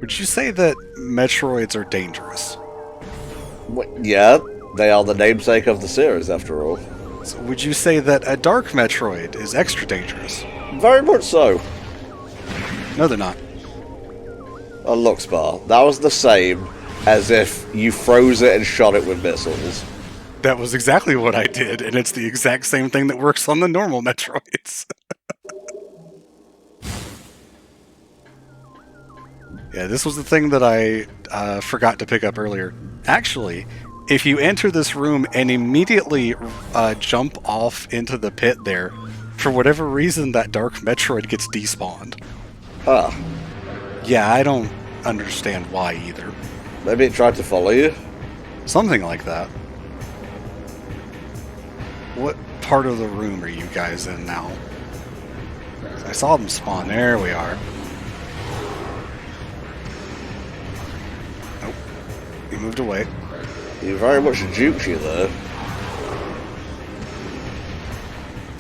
Would you say that Metroids are dangerous? Yeah, they are the namesake of the series, after all. So would you say that a Dark Metroid is extra dangerous? Very much so. No, they're not. Oh, look, Spar, that was the same as if you froze it and shot it with missiles. That was exactly what I did, and it's the exact same thing that works on the normal Metroids. Yeah, this was the thing that I forgot to pick up earlier. Actually, if you enter this room and immediately jump off into the pit there, for whatever reason that Dark Metroid gets despawned. Huh. Yeah, I don't understand why either. Maybe it tried to follow you? Something like that. What part of the room are you guys in now? I saw them spawn. There we are. Nope. He moved away. He very much juked you there.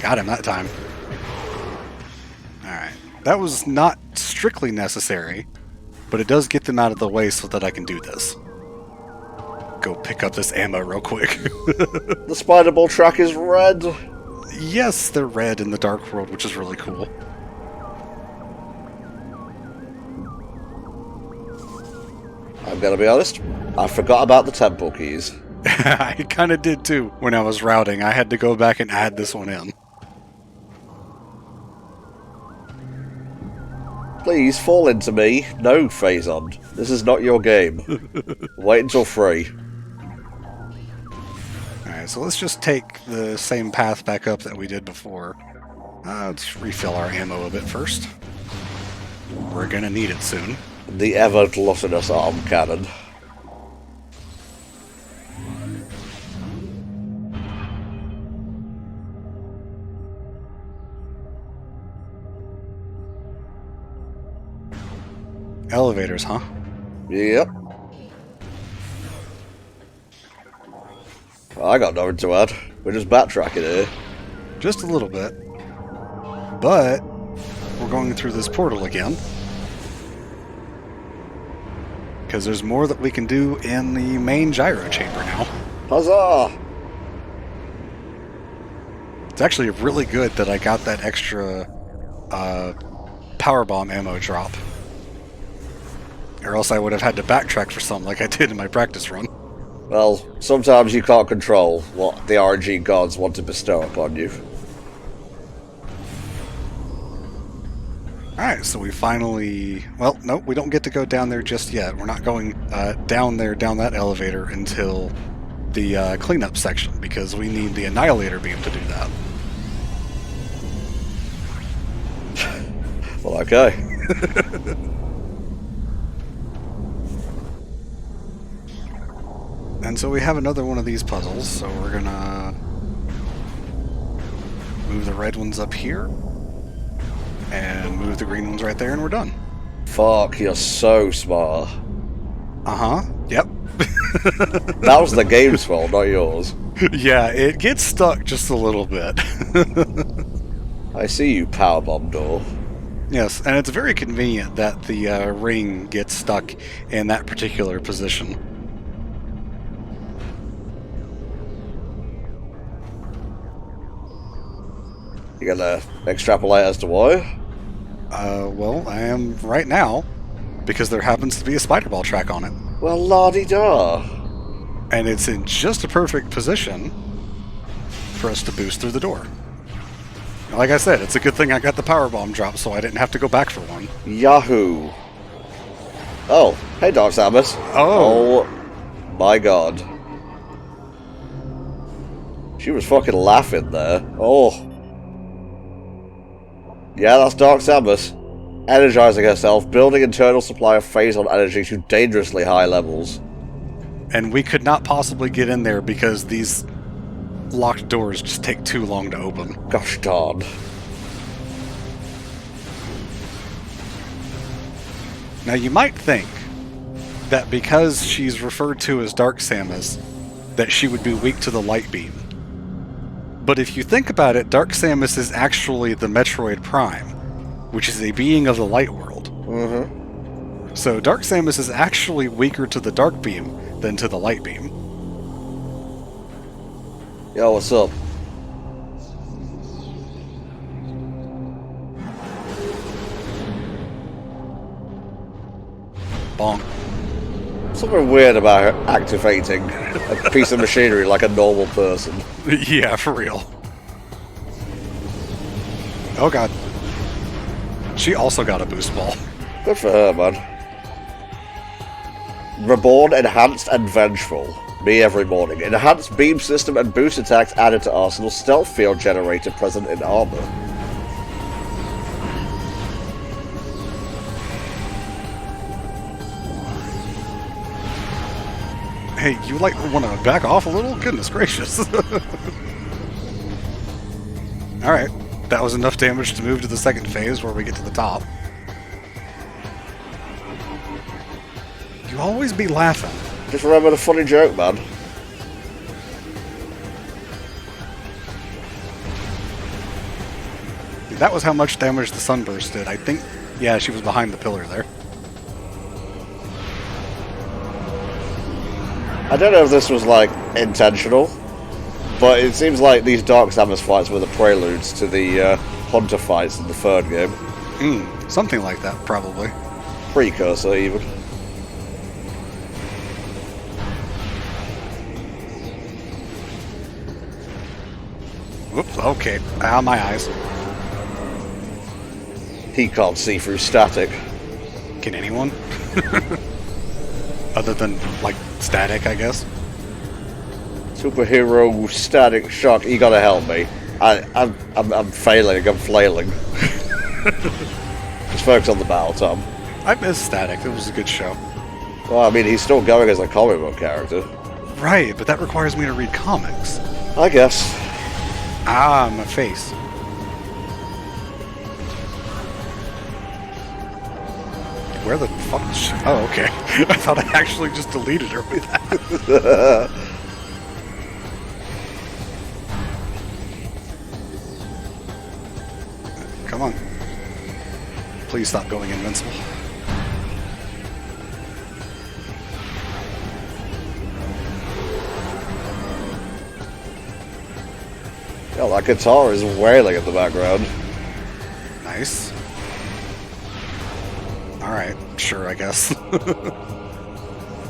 Got him that time. Alright. That was not strictly necessary, but it does get them out of the way so that I can do this. Go pick up this ammo real quick. The spider ball track is red. Yes, they're red in the Dark World, which is really cool. I'm gonna be honest, I forgot about the temple keys. I kind of did too when I was routing. I had to go back and add this one in. Please fall into me. No, phazon. This is not your game. Wait until free. Alright, so let's just take the same path back up that we did before. Let's refill our ammo a bit first. We're gonna need it soon. The ever-gluttonous arm cannon. Elevators, huh? Yep. I got nothing to add. We're just backtracking here. Just a little bit. But we're going through this portal again. Because there's more that we can do in the main gyro chamber now. Huzzah! It's actually really good that I got that extra power bomb ammo drop. Or else I would have had to backtrack for some like I did in my practice run. Well, sometimes you can't control what the RNG gods want to bestow upon you. Alright, so we finally... Well, nope, we don't get to go down there just yet. We're not going down that elevator until the cleanup section, because we need the Annihilator beam to do that. Well, okay. And so we have another one of these puzzles, so we're gonna move the red ones up here, and move the green ones right there, and we're done. Fuck, you're so smart. Uh-huh, yep. That was the game's fault, not yours. Yeah, it gets stuck just a little bit. I see you, powerbomb door. Yes, and it's very convenient that the ring gets stuck in that particular position. You gonna extrapolate as to why? Well, I am right now, because there happens to be a spider ball track on it. Well, la-di-da. And it's in just a perfect position for us to boost through the door. Like I said, it's a good thing I got the power bomb drop so I didn't have to go back for one. Yahoo! Oh, hey, Dark Samus. Oh. My god. She was fucking laughing there. Oh. Yeah, that's Dark Samus. Energizing herself, building internal supply of phazon energy to dangerously high levels. And we could not possibly get in there because these locked doors just take too long to open. Gosh darn. Now you might think that because she's referred to as Dark Samus, that she would be weak to the light beam. But if you think about it, Dark Samus is actually the Metroid Prime, which is a being of the light world. Mm-hmm. So Dark Samus is actually weaker to the dark beam than to the light beam. Yo, what's up? Bonk. Something weird about her activating a piece of machinery like a normal person. Yeah, for real. Oh god. She also got a boost ball. Good for her, man. Reborn, enhanced, and vengeful. Me every morning. Enhanced beam system and boost attacks added to arsenal. Stealth field generator present in armor. Hey, you like want to back off a little? Goodness gracious. Alright, that was enough damage to move to the second phase where we get to the top. You always be laughing. Just remember the funny joke, man. That was how much damage the sunburst did. I think, yeah, she was behind the pillar there. I don't know if this was, like, intentional, but it seems like these Dark Samus fights were the preludes to the Hunter fights in the third game. Something like that, probably. Precursor, even. Whoops, okay. Ah, my eyes. He can't see through static. Can anyone? Other than, like, static, I guess. Superhero static shock. You gotta help me. I'm failing. I'm flailing. Just focus on the battle, Tom. I miss Static. It was a good show. Well, I mean, he's still going as a comic book character. Right, but that requires me to read comics. I guess. Ah, my face. Where the fuck is she? Oh, okay. I thought I actually just deleted her with that. Come on. Please stop going invincible. Yeah, that guitar is wailing in the background. Nice. Alright, sure, I guess.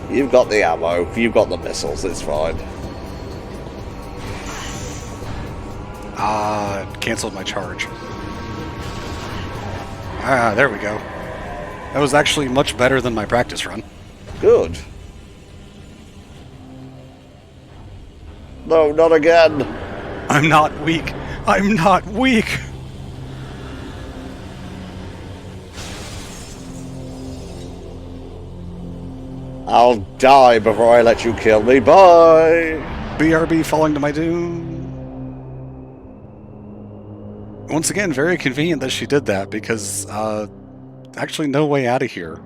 You've got the ammo, you've got the missiles, it's fine. Ah, canceled my charge. Ah, there we go. That was actually much better than my practice run. Good. No, not again. I'm not weak. I'm not weak. I'll die before I let you kill me. Bye! BRB falling to my doom. Once again, very convenient that she did that because, actually no way out of here.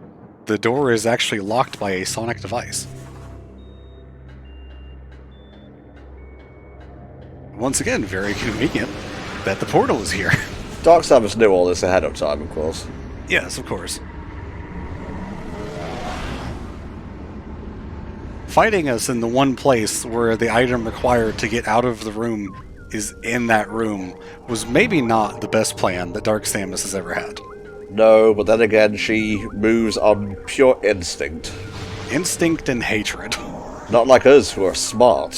The door is actually locked by a sonic device. Once again, very convenient that the portal is here. Dark Samus knew all this ahead of time, of course. Yes, of course. Fighting us in the one place where the item required to get out of the room is in that room was maybe not the best plan that Dark Samus has ever had. No, but then again, she moves on pure instinct. Instinct and hatred. Not like us, who are smart.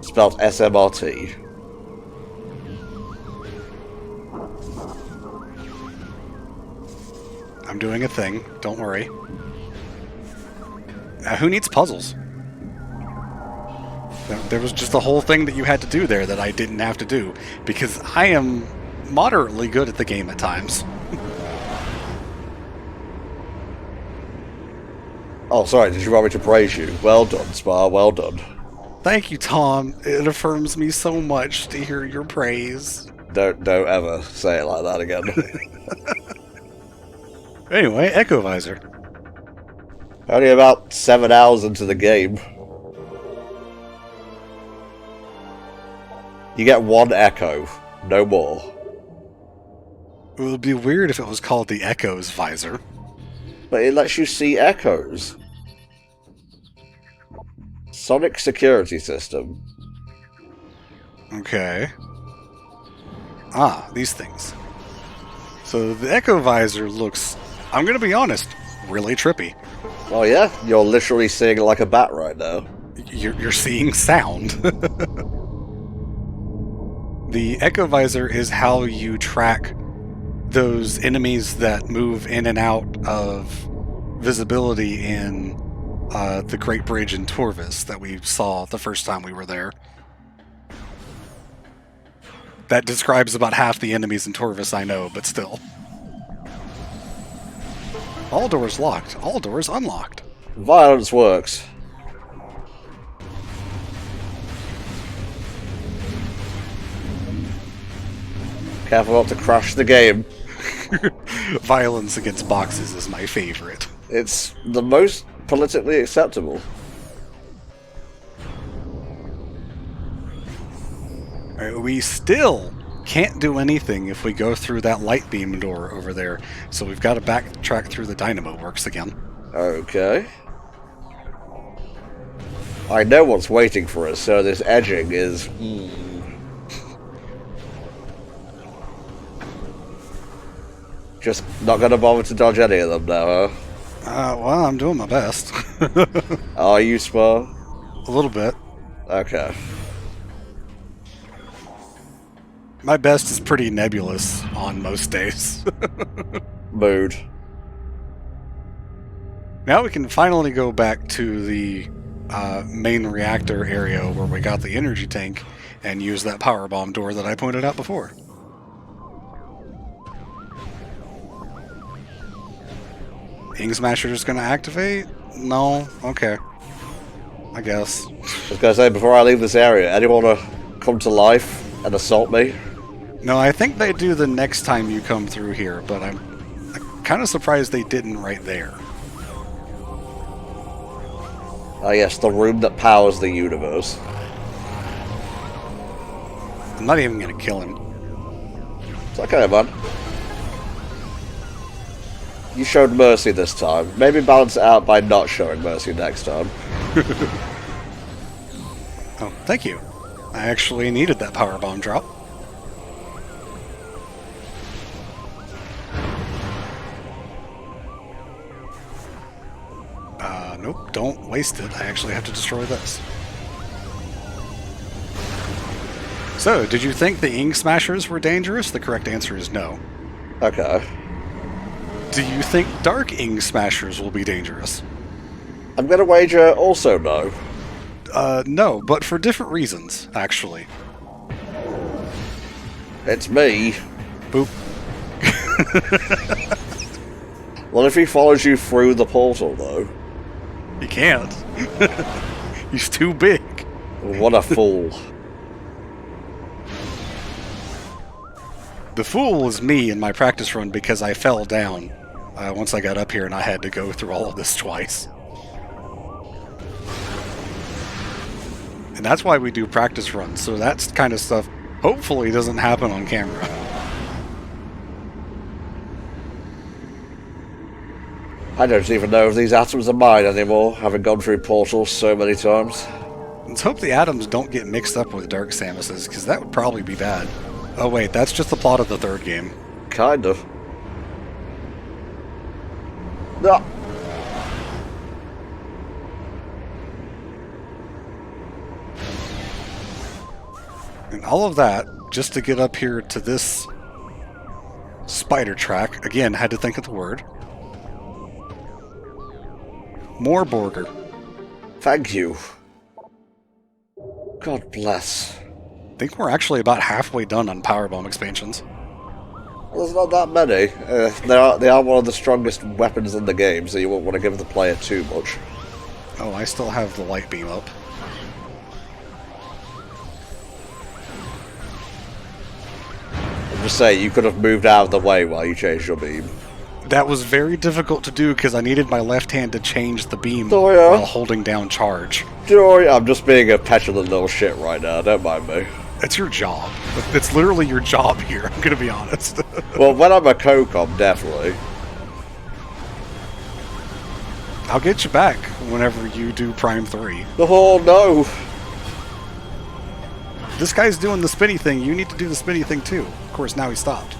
Spelled SMRT. I'm doing a thing, don't worry. Who needs puzzles? There was just a whole thing that you had to do there that I didn't have to do, because I am moderately good at the game at times. Oh, sorry, did you want me to praise you? Well done, Spar, well done. Thank you, Tom. It affirms me so much to hear your praise. Don't ever say it like that again. Anyway, Echo Visor. Only about 7 hours into the game. You get one echo, no more. It would be weird if it was called the Echo's Visor. But it lets you see echoes. Sonic security system. Okay. Ah, these things. So the Echo Visor looks, I'm gonna be honest, really trippy. Oh yeah? You're literally seeing it like a bat right now. You're seeing sound. The Echo Visor is how you track those enemies that move in and out of visibility in the Great Bridge in Torvis that we saw the first time we were there. That describes about half the enemies in Torvis, I know, but still. All doors locked. All doors unlocked. Violence works. Careful not to crash the game. Violence against boxes is my favorite. It's the most politically acceptable. We still can't do anything if we go through that light beam door over there, so we've got to backtrack through the Dynamo Works again. Okay. I know what's waiting for us, so this edging is... Just not going to bother to dodge any of them now, huh? Well, I'm doing my best. Are you, Spar? A little bit. Okay. My best is pretty nebulous on most days. Mood. Now we can finally go back to the main reactor area where we got the energy tank and use that power bomb door that I pointed out before. Ing Smasher is going to activate? No? Okay. I guess. I was going to say, before I leave this area, anyone want to come to life and assault me? No, I think they do the next time you come through here, but I'm kind of surprised they didn't right there. Ah yes, the room that powers the universe. I'm not even going to kill him. It's okay, man. You showed mercy this time. Maybe balance it out by not showing mercy next time. Oh, thank you. I actually needed that power bomb drop. Nope, don't waste it. I actually have to destroy this. So, did you think the Ing Smashers were dangerous? The correct answer is no. Okay. Do you think Dark Ing Smashers will be dangerous? I'm going to wager also no. No, but for different reasons, actually. It's me. Boop. Well, if he follows you through the portal, though. He can't. He's too big. What a fool. The fool was me in my practice run because I fell down once I got up here and I had to go through all of this twice. And that's why we do practice runs, so that kind of stuff hopefully doesn't happen on camera. I don't even know if these atoms are mine anymore, having gone through portals so many times. Let's hope the atoms don't get mixed up with Dark Samuses, because that would probably be bad. Oh wait, that's just the plot of the third game. Kind of. No. And all of that, just to get up here to this spider track. Again, had to think of the word. More Borger. Thank you. God bless. I think we're actually about halfway done on Powerbomb expansions. Well, there's not that many. They are one of the strongest weapons in the game, so you won't want to give the player too much. Oh, I still have the light beam up. I'm just saying, you could have moved out of the way while you changed your beam. That was very difficult to do because I needed my left hand to change the beam Oh, yeah. while holding down charge. Joy, I'm just being a petulant little shit right now, don't mind me. It's your job. It's literally your job here, I'm gonna be honest. Well, when I'm a co-com, definitely. I'll get you back whenever you do Prime 3. Oh no! This guy's doing the spinny thing. You need to do the spinny thing too. Of course, now he stopped.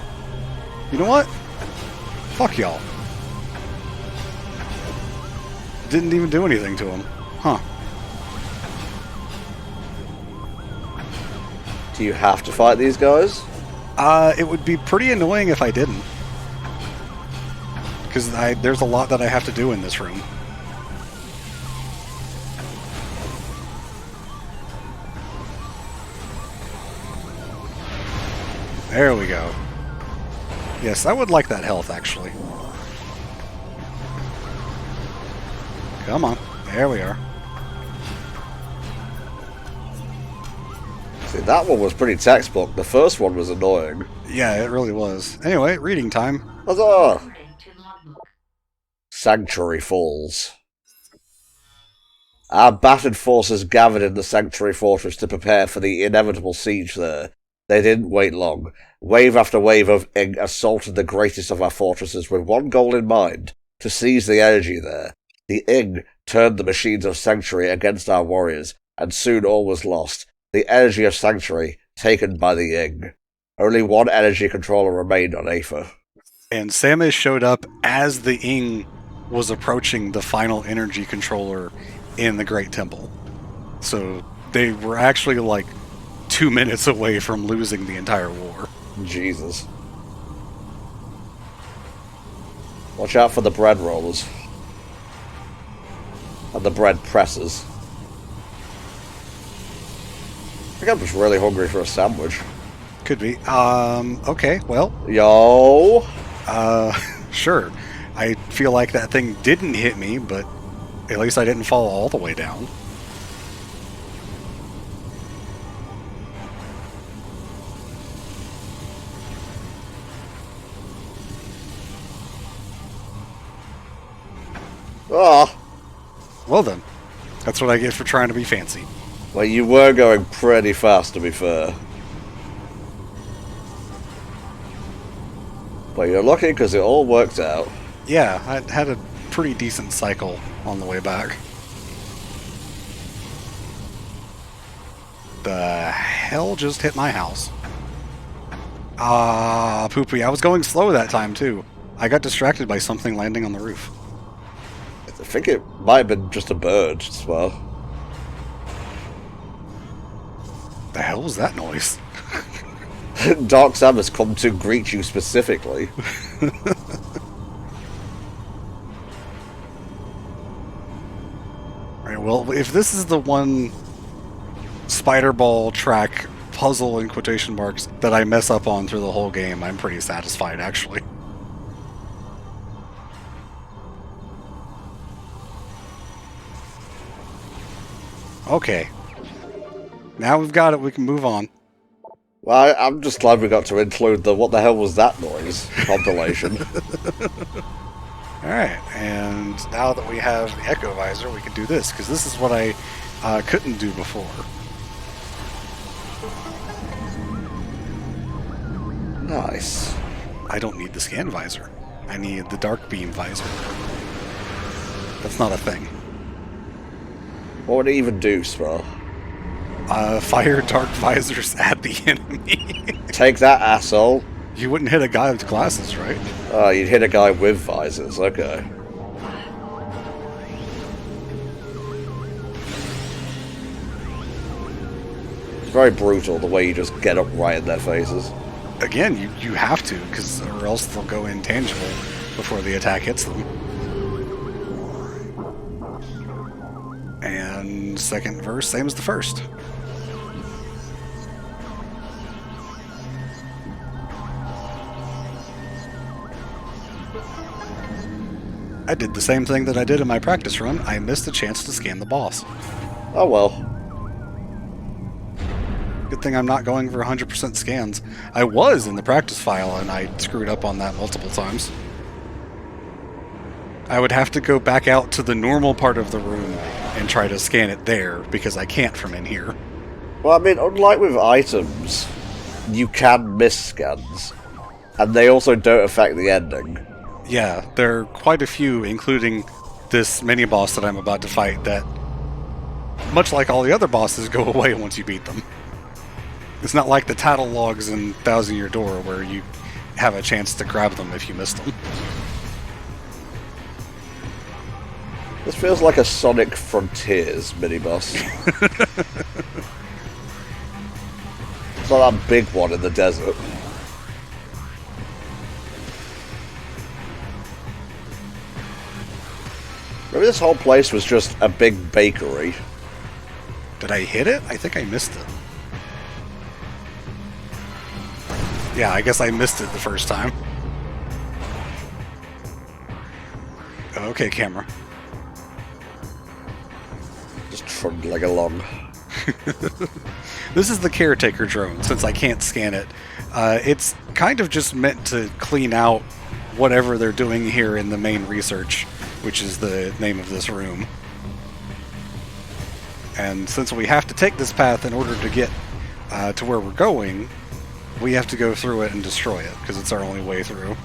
You know what? Fuck y'all. Didn't even do anything to him. Huh. Do you have to fight these guys? It would be pretty annoying if I didn't. Because there's a lot that I have to do in this room. There we go. Yes, I would like that health, actually. Come on. There we are. See, that one was pretty textbook. The first one was annoying. Yeah, it really was. Anyway, reading time. Huzzah! Sanctuary Falls. Our battered forces gathered in the Sanctuary Fortress to prepare for the inevitable siege there. They didn't wait long. Wave after wave of Ing assaulted the greatest of our fortresses with one goal in mind, to seize the energy there. The Ing turned the machines of Sanctuary against our warriors, and soon all was lost. The energy of Sanctuary taken by the Ing. Only one energy controller remained on Aether. And Samus showed up as the Ing was approaching the final energy controller in the Great Temple. So they were actually like 2 minutes away from losing the entire war. Jesus. Watch out for the bread rollers. And the bread presses. I think I'm just really hungry for a sandwich. Could be. Okay, well. Yo! Sure. I feel like that thing didn't hit me, but at least I didn't fall all the way down. Ah! Well then. That's what I get for trying to be fancy. Well, you were going pretty fast, to be fair. But you're lucky because it all worked out. Yeah, I had a pretty decent cycle on the way back. The hell just hit my house? Ah, poopy. I was going slow that time, too. I got distracted by something landing on the roof. I think it might have been just a bird as well. The hell was that noise? Dark Sam has come to greet you specifically. Right, well, if this is the one spider ball track puzzle in quotation marks that I mess up on through the whole game, I'm pretty satisfied, actually. Okay. Now we've got it, we can move on. Well, I'm just glad we got to include the "what the hell was that noise" compilation. Alright, and now that we have the Echo Visor, we can do this, because this is what I couldn't do before. Nice. I don't need the Scan Visor. I need the Dark Beam Visor. That's not a thing. What would it even do, Spar? Fire Dark Visors at the enemy. Take that, asshole. You wouldn't hit a guy with glasses, right? Oh, you'd hit a guy with visors. Okay. It's very brutal the way you just get up right in their faces. Again, you have to, or else they'll go intangible before the attack hits them. And second verse, same as the first. I did the same thing that I did in my practice run. I missed a chance to scan the boss. Oh well. Good thing I'm not going for 100% scans. I was in the practice file, and I screwed up on that multiple times. I would have to go back out to the normal part of the room and try to scan it there, because I can't from in here. Well, I mean, unlike with items, you can miss scans. And they also don't affect the ending. Yeah, there are quite a few, including this mini-boss that I'm about to fight that, much like all the other bosses, go away once you beat them. It's not like the title logs in Thousand Year Door where you have a chance to grab them if you miss them. This feels like a Sonic Frontiers mini-boss. It's not that big one in the desert. Maybe this whole place was just a big bakery. Did I hit it? I think I missed it. Yeah, I guess I missed it the first time. Okay, camera. Just trundling along. This is the caretaker drone, since I can't scan it. It's kind of just meant to clean out whatever they're doing here in the main research, which is the name of this room. And since we have to take this path in order to get to where we're going, we have to go through it and destroy it, because it's our only way through.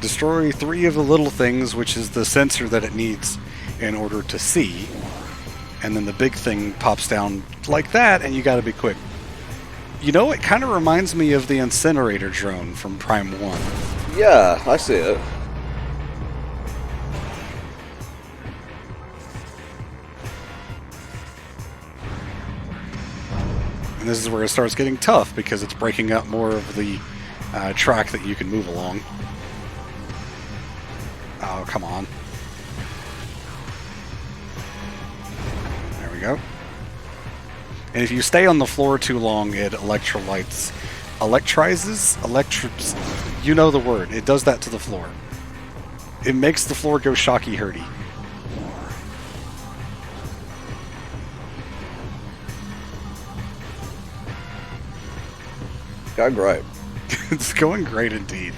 Destroy 3 of the little things, which is the sensor that it needs in order to see. And then the big thing pops down like that, and you gotta be quick. You know, it kind of reminds me of the incinerator drone from Prime 1. Yeah, I see it. And this is where it starts getting tough, because it's breaking up more of the track that you can move along. Oh, come on. There we go. And if you stay on the floor too long, it electrizes? You know the word. It does that to the floor. It makes the floor go shocky-hurty. Going great. It's going great indeed.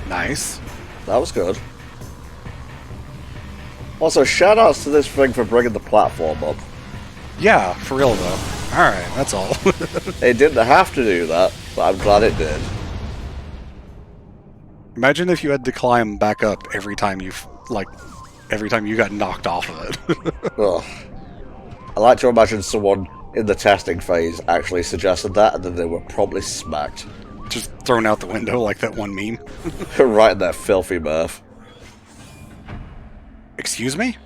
Nice. That was good. Also, shoutouts to this thing for bringing the platform up. Yeah, for real though. Alright, that's all. It didn't have to do that, but I'm glad it did. Imagine if you had to climb back up every time you got knocked off of it. Ugh. I like to imagine someone in the testing phase actually suggested that, and then they were promptly smacked. Just thrown out the window like that one meme. Right in their filthy mouth. Excuse me?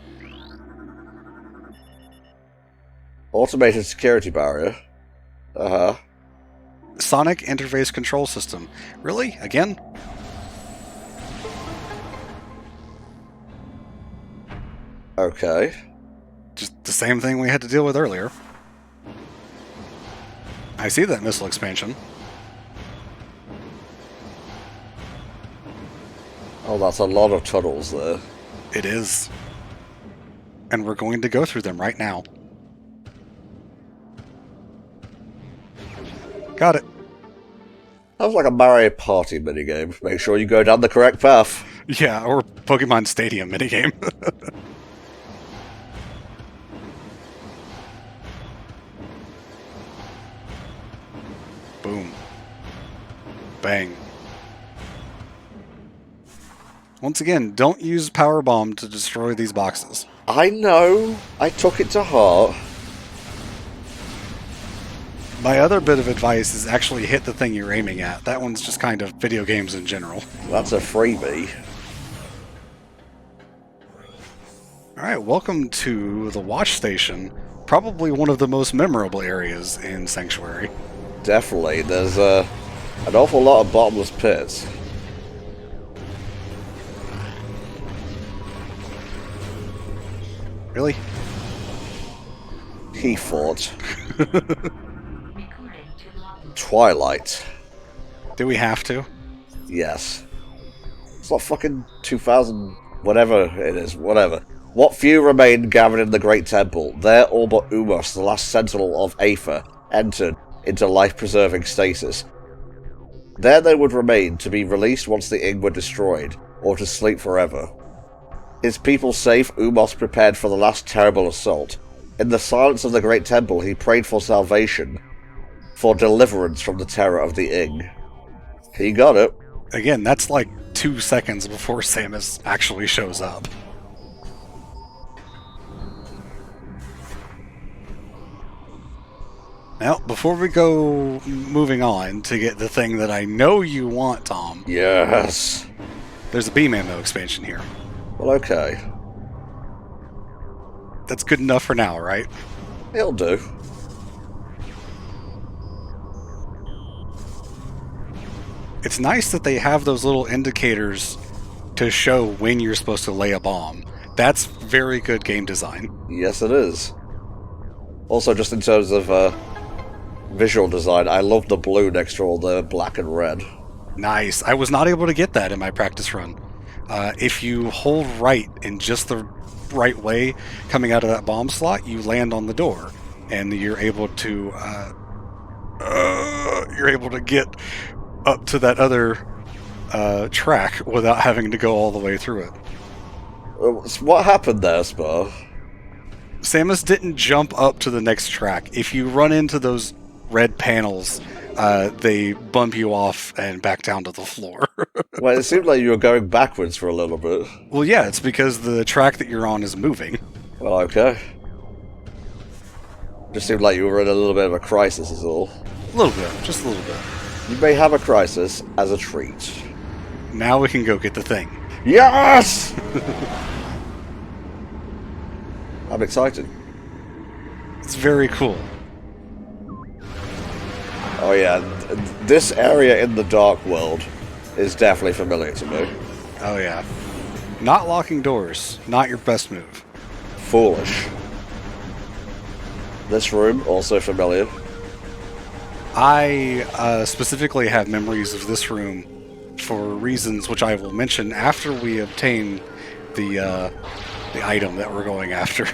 Automated security barrier. Uh-huh. Sonic interface control system. Really? Again? Okay. Just the same thing we had to deal with earlier. I see that missile expansion. Oh, that's a lot of tunnels there. It is. And we're going to go through them right now. Got it. That was like a Mario Party minigame. Make sure you go down the correct path. Yeah, or Pokemon Stadium minigame. Boom. Bang. Once again, don't use Power Bomb to destroy these boxes. I know. I took it to heart. My other bit of advice is actually hit the thing you're aiming at. That one's just kind of video games in general. That's a freebie. Alright, welcome to the Watch Station. Probably one of the most memorable areas in Sanctuary. Definitely. There's an awful lot of bottomless pits. Really? He fought. Twilight. Do we have to? Yes. It's not fucking 2000... whatever it is. Whatever. What few remained gathered in the Great Temple. There all but Umos, the last sentinel of Aether, entered into life-preserving stasis. There they would remain, to be released once the Ing were destroyed, or to sleep forever. His people safe, Umos prepared for the last terrible assault. In the silence of the great temple, he prayed for salvation, for deliverance from the terror of the Ing. He got it. Again, that's like 2 seconds before Samus actually shows up. Now, before we go moving on to get the thing that I know you want, Tom. Yes. There's a beam ammo expansion here. Well, okay. That's good enough for now, right? It'll do. It's nice that they have those little indicators to show when you're supposed to lay a bomb. That's very good game design. Yes, it is. Also, just in terms of visual design, I love the blue next to all the black and red. Nice. I was not able to get that in my practice run. If you hold right in just the right way coming out of that bomb slot, you land on the door, and you're able to get up to that other track without having to go all the way through it. What happened there, Spar? Samus didn't jump up to the next track. If you run into those red panels, they bump you off and back down to the floor. Well, it seemed like you were going backwards for a little bit. Well, yeah, it's because the track that you're on is moving. Well, okay. Just seemed like you were in a little bit of a crisis is all. A little bit, just a little bit. You may have a crisis as a treat. Now we can go get the thing. Yes! I'm excited. It's very cool. Oh yeah, this area in the Dark World is definitely familiar to me. Oh yeah. Not locking doors, not your best move. Foolish. This room, also familiar. I specifically have memories of this room for reasons which I will mention after we obtain the item that we're going after.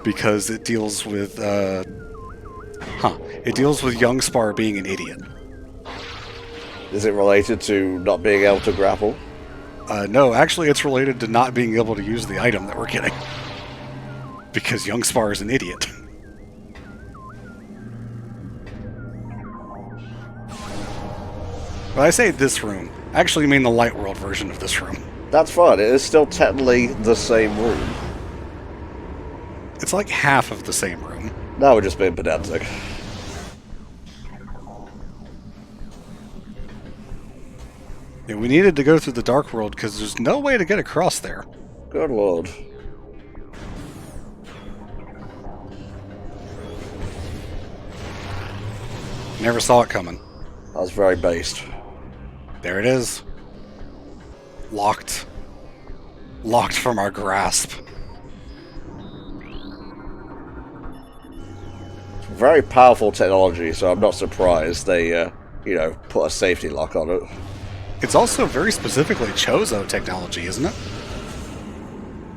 Because it deals with it deals with young Spar being an idiot. Is it related to not being able to grapple? No, actually it's related to not being able to use the item that we're getting. Because young Spar is an idiot. When I say this room, I actually mean the Light World version of this room. That's fine, it is still technically the same room. It's like half of the same room. Now we're just being pedantic. Yeah, we needed to go through the Dark World because there's no way to get across there. Good lord. Never saw it coming. That was very based. There it is. Locked. Locked from our grasp. Very powerful technology, so I'm not surprised they, put a safety lock on it. It's also very specifically Chozo technology, isn't it?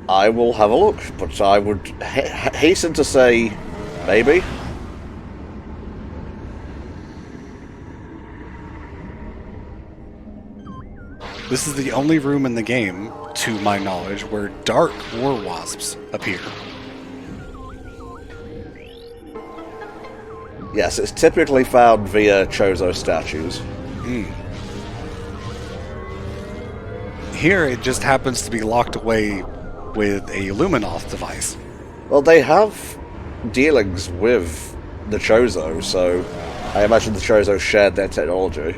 I will have a look, but I would hasten to say, maybe. This is the only room in the game, to my knowledge, where dark war wasps appear. Yes, it's typically found via Chozo statues. Here, it just happens to be locked away with a Luminoth device. Well, they have dealings with the Chozo, so I imagine the Chozo shared their technology.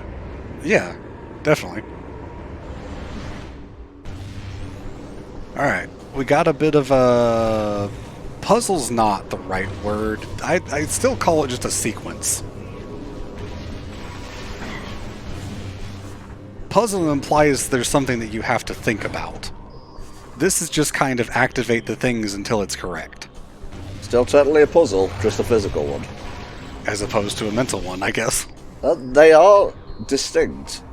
Yeah, definitely. Alright, we got a bit of a... Puzzle's not the right word. I'd still call it just a sequence. Puzzle implies there's something that you have to think about. This is just kind of activate the things until it's correct. Still technically a puzzle, just a physical one. As opposed to a mental one, I guess. They are distinct.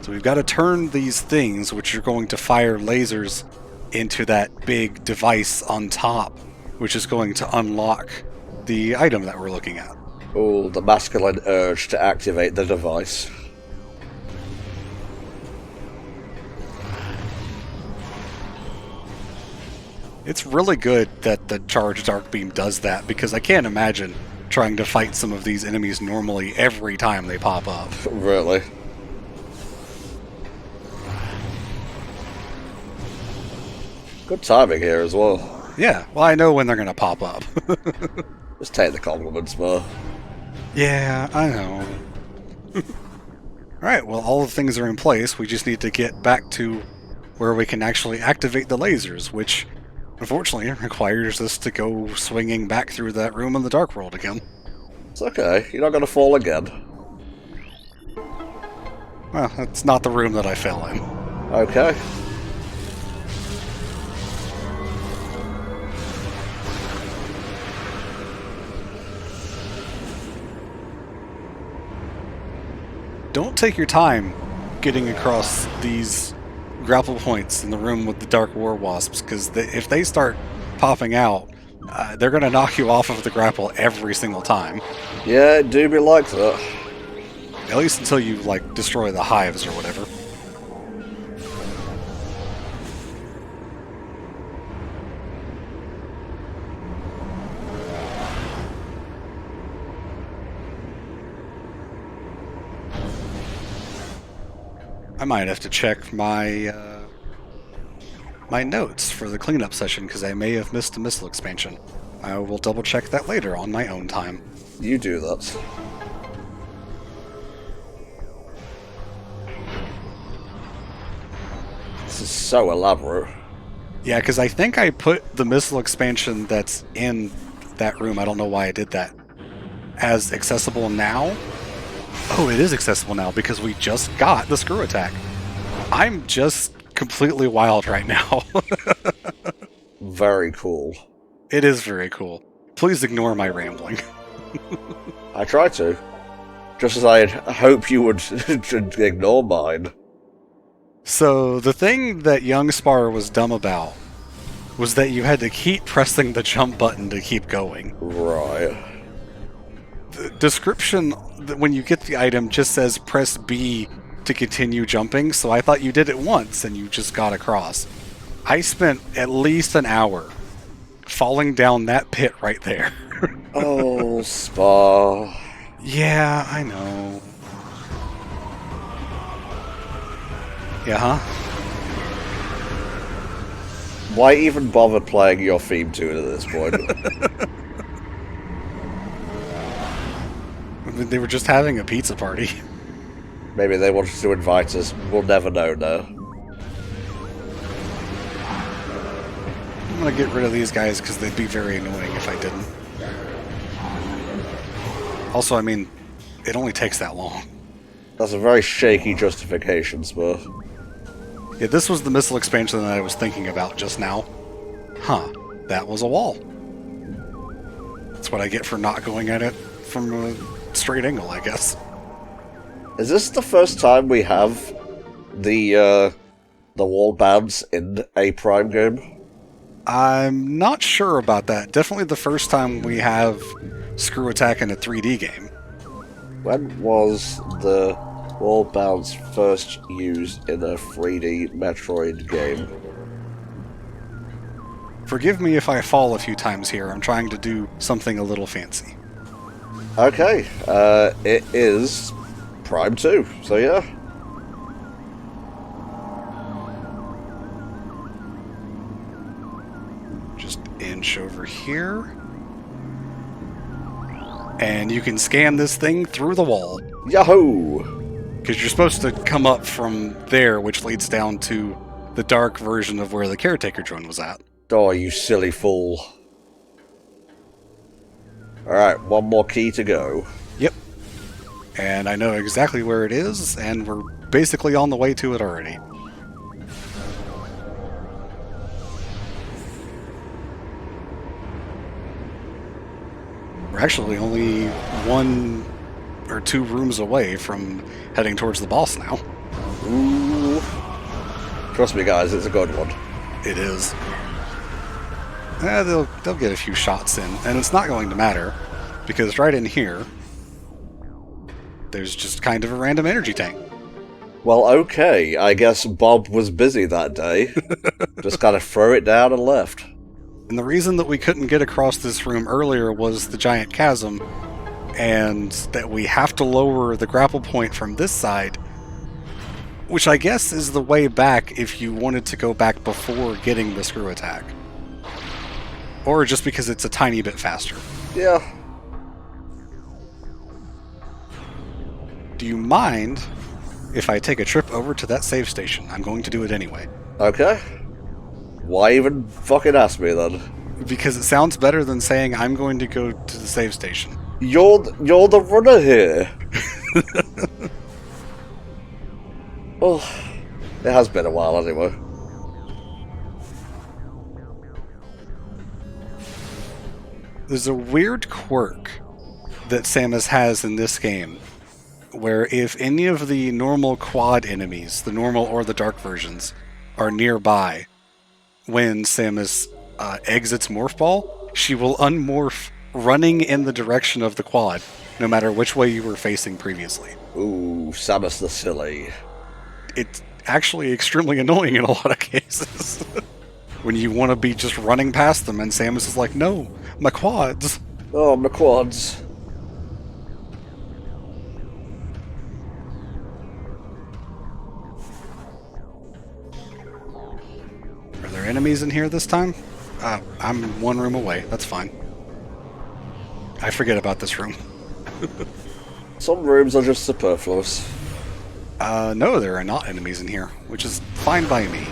So we've got to turn these things, which are going to fire lasers, into that big device on top, which is going to unlock the item that we're looking at. Oh, the masculine urge to activate the device. It's really good that the charged dark beam does that, because I can't imagine trying to fight some of these enemies normally every time they pop up. Really. Good timing here as well. Yeah, well, I know when they're going to pop up. Just take the compliments, Mo. Yeah, I know. Alright, well, all the things are in place. We just need to get back to where we can actually activate the lasers, which, unfortunately, requires us to go swinging back through that room in the Dark World again. It's okay. You're not going to fall again. Well, that's not the room that I fell in. Okay. Don't take your time getting across these grapple points in the room with the Dark War Wasps, because if they start popping out, they're going to knock you off of the grapple every single time. Yeah, it do be like that. At least until you, like, destroy the hives or whatever. I might have to check my my notes for the cleanup session, because I may have missed a missile expansion. I will double check that later on my own time. You do that. This is so elaborate. Yeah, because I think I put the missile expansion that's in that room, I don't know why I did that, as accessible now. Oh, it is accessible now because we just got the screw attack. I'm just completely wild right now. Very cool. It is very cool. Please ignore my rambling. I try to. Just as I hope you would ignore mine. So, the thing that young Spar was dumb about was that you had to keep pressing the jump button to keep going. Right. The description when you get the item just says press B to continue jumping, so I thought you did it once and you just got across. I spent at least an hour falling down that pit right there. Oh, Spar. Yeah, I know. Yeah, huh? Why even bother playing your theme tune at this point? They were just having a pizza party. Maybe they wanted to invite us. We'll never know now. I'm gonna get rid of these guys because they'd be very annoying if I didn't. Also, I mean, it only takes that long. That's a very shaky justification, Spur. Yeah, this was the missile expansion that I was thinking about just now. Huh, that was a wall. That's what I get for not going at it from a straight angle, I guess. Is this the first time we have the wall bounce in a Prime game? I'm not sure about that. Definitely the first time we have screw attack in a 3D game. When was the wall bounce first used in a 3D Metroid game? Forgive me if I fall a few times here. I'm trying to do something a little fancy. Okay, it is Prime 2, so yeah. Just inch over here. And you can scan this thing through the wall. Yahoo! Because you're supposed to come up from there, which leads down to the dark version of where the caretaker drone was at. Oh, you silly fool. Alright, one more key to go. Yep. And I know exactly where it is, and we're basically on the way to it already. We're actually only 1 or 2 rooms away from heading towards the boss now. Ooh. Trust me, guys, it's a good one. It is. They'll get a few shots in, and it's not going to matter, because right in here, there's just kind of a random energy tank. Well, okay, I guess Bob was busy that day. Just kind of threw it down and left. And the reason that we couldn't get across this room earlier was the giant chasm, and that we have to lower the grapple point from this side, which I guess is the way back if you wanted to go back before getting the screw attack. Or just because it's a tiny bit faster. Yeah. Do you mind if I take a trip over to that save station? I'm going to do it anyway. Okay. Why even fucking ask me then? Because it sounds better than saying I'm going to go to the save station. You're the runner here. Well, it has been a while anyway. There's a weird quirk that Samus has in this game, where if any of the normal quad enemies, the normal or the dark versions, are nearby, when Samus exits Morph Ball, she will unmorph running in the direction of the quad, no matter which way you were facing previously. Ooh, Samus the Silly. It's actually extremely annoying in a lot of cases. When you want to be just running past them and Samus is like, no, my quads. Oh, my quads. Are there enemies in here this time? I'm one room away. That's fine. I forget about this room. Some rooms are just superfluous. No, there are not enemies in here, which is fine by me.